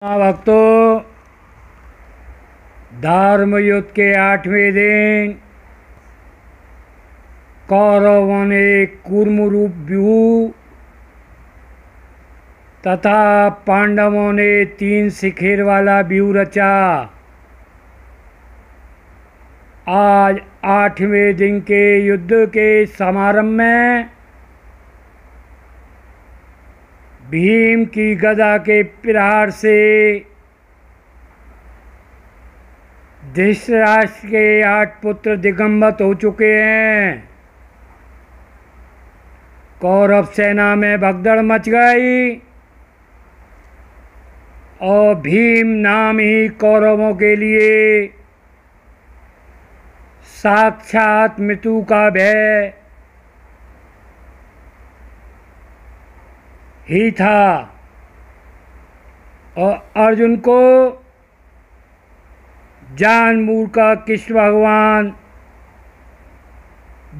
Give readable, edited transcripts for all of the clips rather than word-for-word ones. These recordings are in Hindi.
भक्तों, धर्म युद्ध के 8वें दिन कौरवों ने कूर्मरूप व्यूह तथा पांडवों ने 3 शिखर वाला व्यूह रचा। आज 8वें दिन के युद्ध के समारंभ में भीम की गदा के प्रहार से धृतराष्ट्र के 8 पुत्र दिगंबत हो चुके हैं। कौरव सेना में भगदड़ मच गई और भीम नाम ही कौरवों के लिए साक्षात मृत्यु का भय ही था। और अर्जुन को जानबूझकर कृष्ण भगवान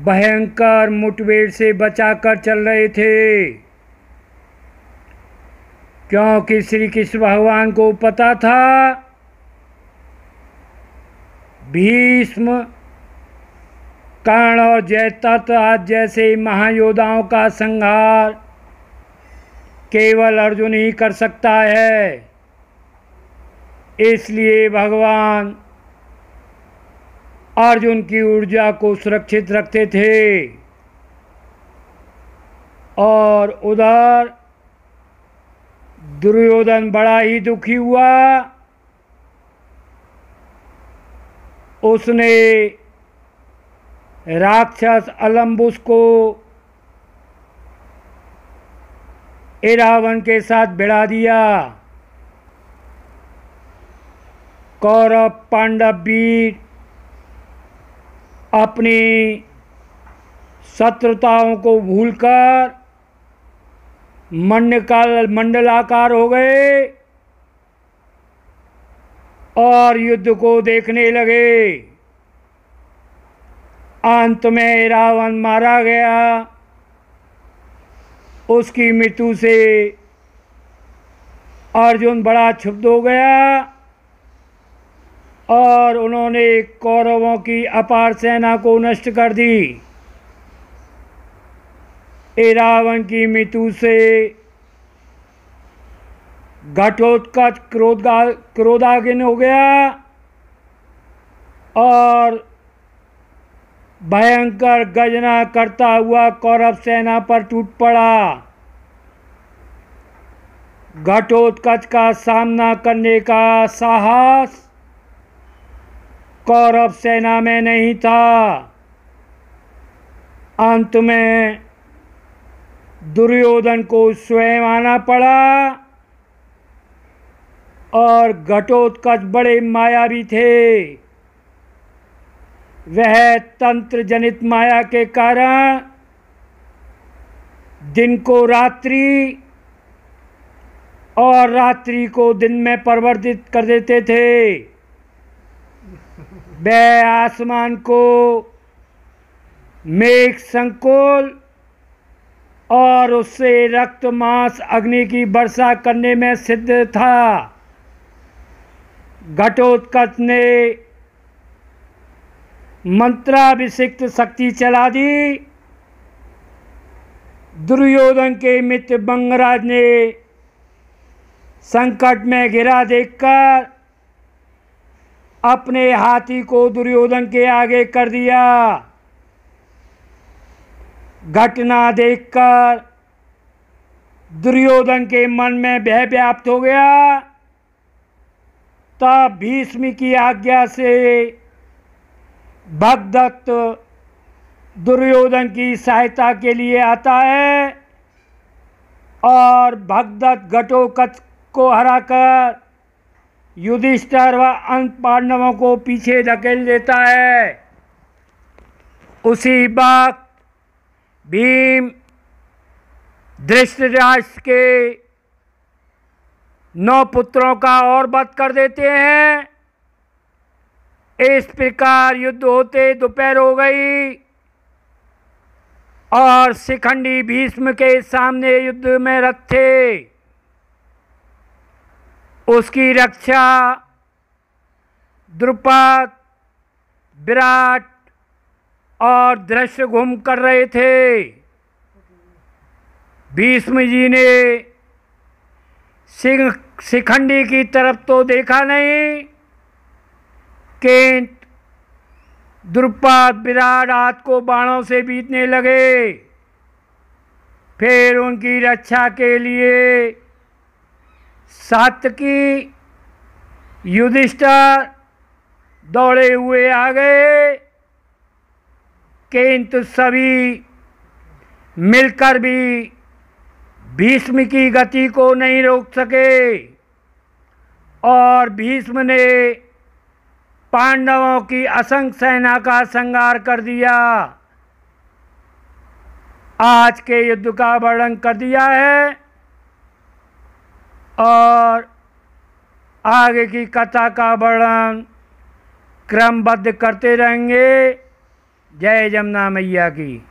भयंकर मुठभेड़ से बचाकर चल रहे थे, क्योंकि श्री कृष्ण भगवान को पता था भीष्म, कर्ण और जयद्रथ आज जैसे महायोद्धाओं का संहार केवल अर्जुन ही कर सकता है। इसलिए भगवान अर्जुन की ऊर्जा को सुरक्षित रखते थे। और उधर दुर्योधन बड़ा ही दुखी हुआ। उसने राक्षस अलम्बुस को रावण के साथ भिड़ा दिया। कौरव पांडव वीर अपनी शत्रुताओं को भूलकर मंडलाकार हो गए और युद्ध को देखने लगे। अंत में रावण मारा गया। उसकी मृत्यु से अर्जुन बड़ा क्षुब्ध हो गया और उन्होंने कौरवों की अपार सेना को नष्ट कर दी। रावण की मृत्यु से घटोत्कच क्रोधाग्नि हो गया और भयंकर गर्जना करता हुआ कौरव सेना पर टूट पड़ा। घटोत्कच का सामना करने का साहस कौरव सेना में नहीं था। अंत में दुर्योधन को स्वयं आना पड़ा और घटोत्कच बड़े मायावी थे। वह तंत्र जनित माया के कारण दिन को रात्रि और रात्रि को दिन में परिवर्तित कर देते थे। वह आसमान को मेघ संकुल और उससे रक्त मांस अग्नि की वर्षा करने में सिद्ध था। घटोत्कच ने मंत्राभिषिक्त शक्ति चला दी। दुर्योधन के मित्र बंगराज ने संकट में घिरा देखकर अपने हाथी को दुर्योधन के आगे कर दिया। घटना देखकर दुर्योधन के मन में भय व्याप्त हो गया। तब भीष्म की आज्ञा से भगदत्त दुर्योधन की सहायता के लिए आता है और भगदत्त घटोत्कच को हराकर युधिष्ठिर व अंत पांडवों को पीछे धकेल देता है। उसी वक्त भीम धृतराष्ट्र के 9 पुत्रों का और वध कर देते हैं। इस प्रकार युद्ध होते दोपहर हो गई और शिखंडी भीष्म के सामने युद्ध में रथ थे। उसकी रक्षा द्रुपद, विराट और धृष्टद्युम्न कर रहे थे। भीष्म जी ने शिखंडी की तरफ तो देखा नहीं, किंतु द्रुपद विराट हाथ को बाणों से बीतने लगे। फिर उनकी रक्षा के लिए सात्यकी, युधिष्ठिर दौड़े हुए आ गए, किंतु सभी मिलकर भी भीष्म की गति को नहीं रोक सके और भीष्म ने पांडवों की असंख्य सेना का संहार कर दिया। आज के युद्ध का वर्णन कर दिया है और आगे की कथा का वर्णन क्रमबद्ध करते रहेंगे। जय जमुना मैया की।